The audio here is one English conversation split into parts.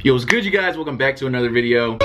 Yo, what's good, you guys? Welcome back to another video.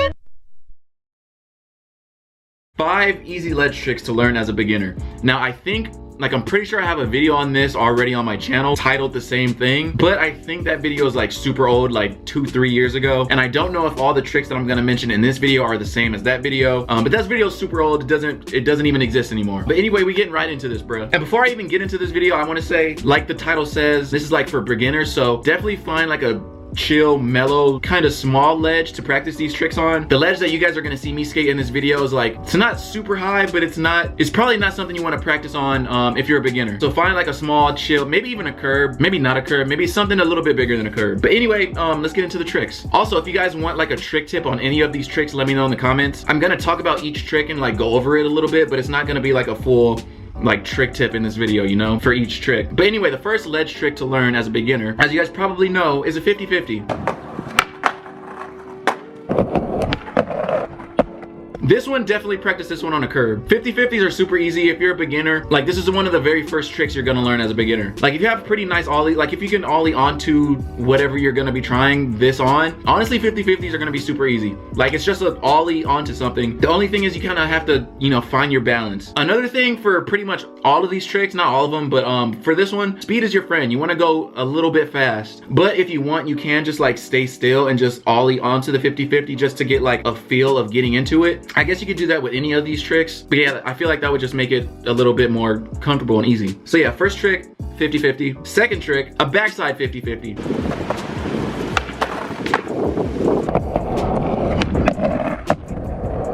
5 easy ledge tricks to learn as a beginner. Now, I think, I'm pretty sure I have a video on this already on my channel titled the same thing, but I think that video is like super old, like 2-3 years ago. And I don't know if all the tricks that I'm gonna mention in this video are the same as that video. But that video is super old. It doesn't even exist anymore. But anyway, we getting right into this, bro. And before I even get into this video, I wanna say, like the title says, this is like for beginners. So definitely find like a chill, mellow, kind of small ledge to practice these tricks on. The ledge that you guys are gonna see me skate in this video is like, it's not super high, but it's probably not something you want to practice on if you're a beginner. So find like a small, chill, maybe even a curb, maybe not a curb, maybe something a little bit bigger than a curb. But anyway, let's get into the tricks. Also, if you guys want like a trick tip on any of these tricks, let me know in the comments. I'm gonna talk about each trick and like go over it a little bit, but it's not gonna be like a full like trick tip in this video, you know, for each trick. But anyway, the first ledge trick to learn as a beginner, as you guys probably know, is a 50-50. This one, definitely practice this one on a curb. 50-50s are super easy if you're a beginner. Like, this is one of the very first tricks you're gonna learn as a beginner. Like, if you have a pretty nice ollie, like if you can ollie onto whatever you're gonna be trying this on, honestly, 50-50s are gonna be super easy. Like, it's just an ollie onto something. The only thing is you kind of have to, you know, find your balance. Another thing for pretty much all of these tricks, not all of them, but for this one, speed is your friend. You wanna go a little bit fast. But if you want, you can just like stay still and just ollie onto the 50-50 just to get like a feel of getting into it. I guess you could do that with any of these tricks, but yeah, I feel like that would just make it a little bit more comfortable and easy. So yeah, first trick, 50-50. Second trick, a backside 50-50.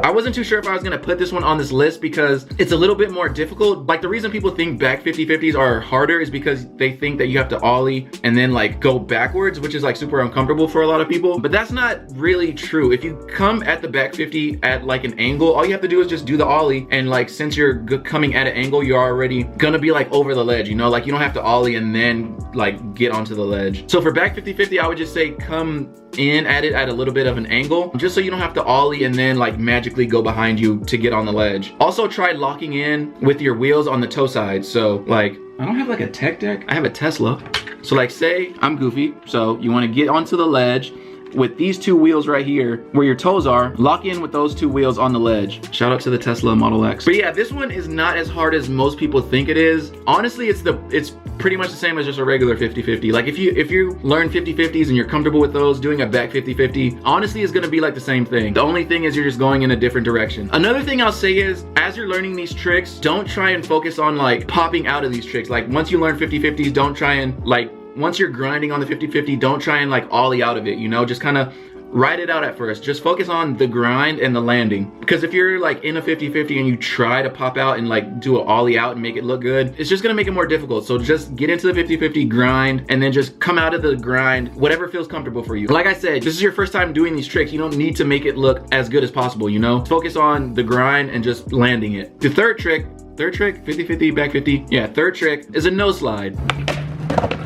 I wasn't too sure if I was gonna put this one on this list because it's a little bit more difficult. Like, the reason people think back 50-50s are harder is because they think that you have to ollie and then like go backwards, which is like super uncomfortable for a lot of people. But that's not really true. If you come at the back 50 at like an angle, all you have to do is just do the ollie. And like, since you're coming at an angle, you're already gonna be like over the ledge, you know? Like, you don't have to ollie and then like get onto the ledge. So for back 50-50, I would just say come in at it at a little bit of an angle, just so you don't have to ollie and then like magically go behind you to get on the ledge. Also, try locking in with your wheels on the toe side. So like, I don't have like a tech deck, I have a Tesla. So like, say I'm goofy, so you want to get onto the ledge with these two wheels right here where your toes are. Lock in with those two wheels on the ledge. Shout out to the Tesla Model X. But yeah, this one is not as hard as most people think it is. Honestly, it's pretty much the same as just a regular 50-50. Like, if you learn 50-50s and you're comfortable with those, doing a back 50-50 honestly is gonna be like the same thing. The only thing is you're just going in a different direction. Another thing I'll say is, as you're learning these tricks, don't try and focus on like popping out of these tricks. Like, once you learn 50-50s, don't try and like, once you're grinding on the 50-50, don't try and like ollie out of it, you know? Just kind of ride it out at first. Just focus on the grind and the landing. Because if you're like in a 50-50 and you try to pop out and like do an ollie out and make it look good, it's just gonna make it more difficult. So just get into the 50-50 grind and then just come out of the grind, whatever feels comfortable for you. Like I said, this is your first time doing these tricks. You don't need to make it look as good as possible, you know? Focus on the grind and just landing it. The third trick, 50-50, back 50. Yeah, third trick is a no slide.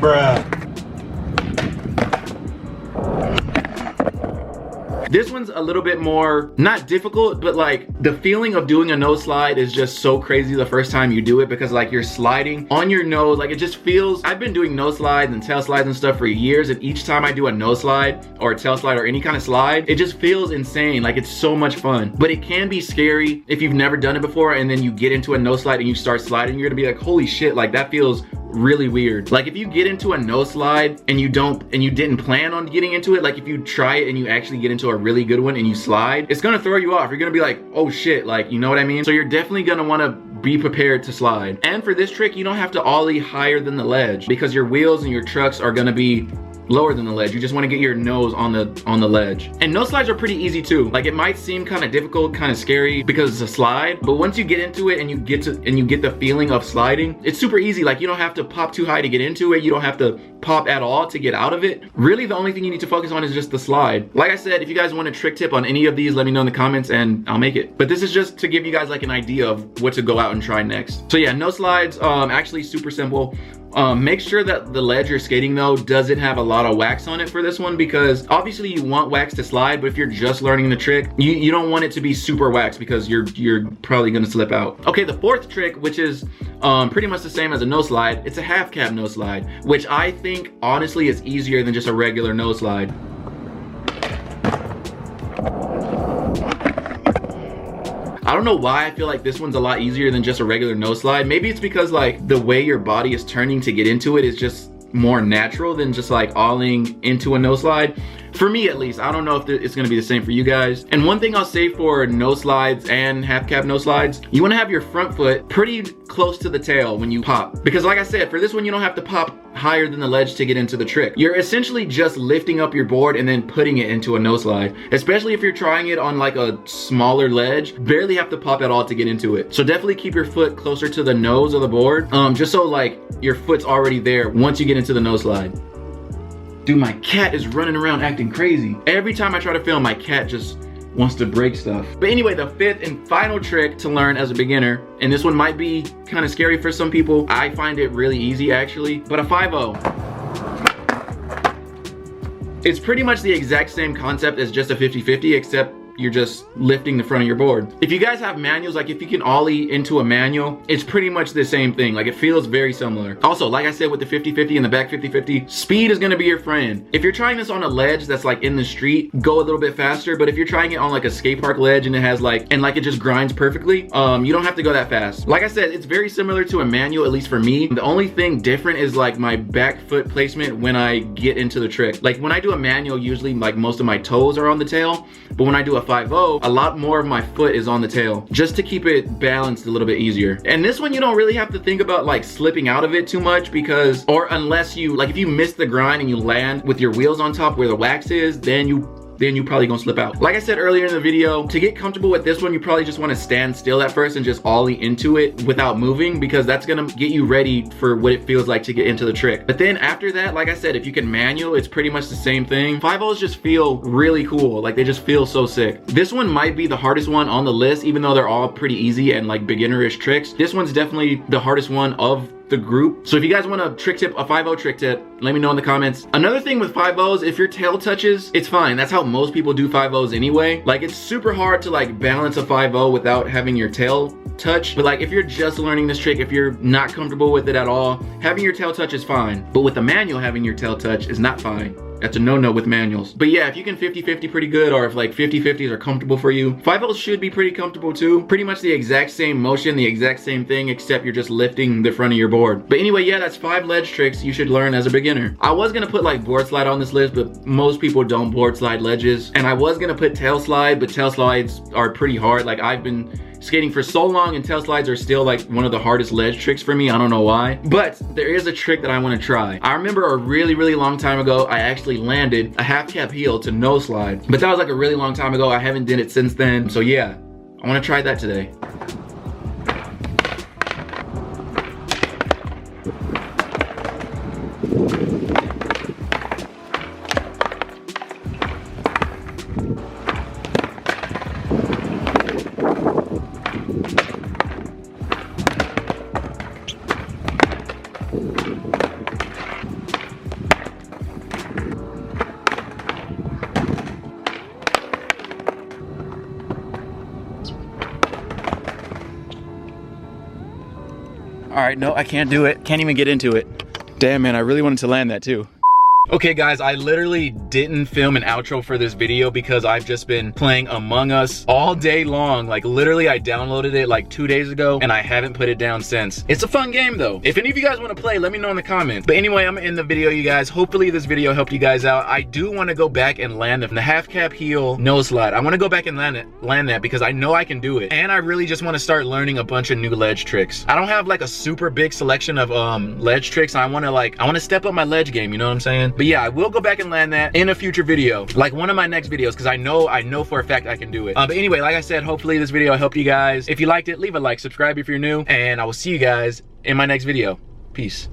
Bruh. This one's a little bit more, not difficult, but like the feeling of doing a nose slide is just so crazy the first time you do it, because like you're sliding on your nose. Like, it just feels, I've been doing nose slides and tail slides and stuff for years, and each time I do a nose slide or a tail slide or any kind of slide, it just feels insane. Like, it's so much fun. But it can be scary if you've never done it before and then you get into a nose slide and you start sliding, you're gonna be like, holy shit, like that feels really weird. Like, if you get into a no slide and you didn't plan on getting into it, like if you try it and you actually get into a really good one and you slide, it's gonna throw you off. You're gonna be like, oh shit, like, you know what I mean? So you're definitely gonna wanna be prepared to slide. And for this trick, you don't have to ollie higher than the ledge, because your wheels and your trucks are gonna be lower than the ledge. You just want to get your nose on the ledge. And no slides are pretty easy too. Like, it might seem kind of difficult, kind of scary because it's a slide, but once you get into it and you get the feeling of sliding, it's super easy. Like, you don't have to pop too high to get into it. You don't have to pop at all to get out of it. Really, the only thing you need to focus on is just the slide. Like I said, if you guys want a trick tip on any of these, let me know in the comments and I'll make it. But this is just to give you guys like an idea of what to go out and try next. So yeah, no slides, actually super simple. Make sure that the ledge you're skating though doesn't have a lot of wax on it for this one, because obviously you want wax to slide, but if you're just learning the trick, you don't want it to be super wax, because you're probably gonna slip out. Okay, the fourth trick, which is pretty much the same as a no slide, it's a half cab no slide, which I think honestly is easier than just a regular no slide. I don't know why I feel like this one's a lot easier than just a regular no slide. Maybe it's because like the way your body is turning to get into it is just more natural than just like alling into a no slide. For me at least. I don't know if it's gonna be the same for you guys. And one thing I'll say for no slides and half cab no slides, you wanna have your front foot pretty close to the tail when you pop. Because like I said, for this one, you don't have to pop higher than the ledge to get into the trick. You're essentially just lifting up your board and then putting it into a no slide. Especially if you're trying it on like a smaller ledge, barely have to pop at all to get into it. So definitely keep your foot closer to the nose of the board, just so like your foot's already there once you get into the no slide. Dude, my cat is running around acting crazy. Every time I try to film, my cat just wants to break stuff. But anyway, the fifth and final trick to learn as a beginner, and this one might be kind of scary for some people. I find it really easy actually, but a 5-0. It's pretty much the exact same concept as just a 50-50, except you're just lifting the front of your board. If you guys have manuals, like if you can ollie into a manual, it's pretty much the same thing. Like it feels very similar. Also, like I said with the 50-50 and the back 50-50, speed is gonna be your friend. If you're trying this on a ledge that's like in the street, go a little bit faster. But if you're trying it on like a skate park ledge and it has like, and like it just grinds perfectly, you don't have to go that fast. Like I said, it's very similar to a manual, at least for me. The only thing different is like my back foot placement when I get into the trick. Like when I do a manual, usually like most of my toes are on the tail, but when I do a 5-0, a lot more of my foot is on the tail, just to keep it balanced a little bit easier. And this one, you don't really have to think about like slipping out of it too much, because, or unless you, like if you miss the grind and you land with your wheels on top where the wax is, then you probably gonna slip out. Like I said earlier in the video, to get comfortable with this one, you probably just wanna stand still at first and just ollie into it without moving, because that's gonna get you ready for what it feels like to get into the trick. But then after that, like I said, if you can manual, it's pretty much the same thing. 5-0s just feel really cool. Like they just feel so sick. This one might be the hardest one on the list, even though they're all pretty easy and like beginnerish tricks. This one's definitely the hardest one of the group. So if you guys want a trick tip, a 5-0 trick tip, let me know in the comments. Another thing with 5-0s, if your tail touches, it's fine. That's how most people do 5-0s anyway. Like it's super hard to like balance a 5-0 without having your tail touch. But like if you're just learning this trick, if you're not comfortable with it at all, having your tail touch is fine. But with the manual, having your tail touch is not fine. That's a no-no with manuals. But yeah, if you can 50-50 pretty good, or if like 50-50s are comfortable for you, 5-0s should be pretty comfortable too. Pretty much the exact same motion, the exact same thing, except you're just lifting the front of your board. But anyway, yeah, that's 5 ledge tricks you should learn as a beginner. I was gonna put like board slide on this list, but most people don't board slide ledges. And I was gonna put tail slide, but tail slides are pretty hard. Like I've been skating for so long and tail slides are still like one of the hardest ledge tricks for me. I don't know why, but there is a trick that I want to try. I remember a really long time ago, I actually landed a half cap heel to no slide, but that was like a really long time ago. I haven't did it since then. So yeah, I want to try that today. All right, no, I can't do it. Can't even get into it. Damn, man, I really wanted to land that too. Okay guys, I literally didn't film an outro for this video because I've just been playing Among Us all day long. Like literally I downloaded it like 2 days ago and I haven't put it down since. It's a fun game though. If any of you guys want to play, let me know in the comments. But anyway, I'm in the video, you guys. Hopefully this video helped you guys out. I do want to go back and land the half cap heel nose slide. I want to go back and land that because I know I can do it. And I really just want to start learning a bunch of new ledge tricks. I don't have like a super big selection of ledge tricks. I want to step up my ledge game, you know what I'm saying? But yeah, I will go back and land that in a future video, like one of my next videos, because I know for a fact I can do it. But anyway, like I said, hopefully this video helped you guys. If you liked it, leave a like, subscribe if you're new, and I will see you guys in my next video. Peace.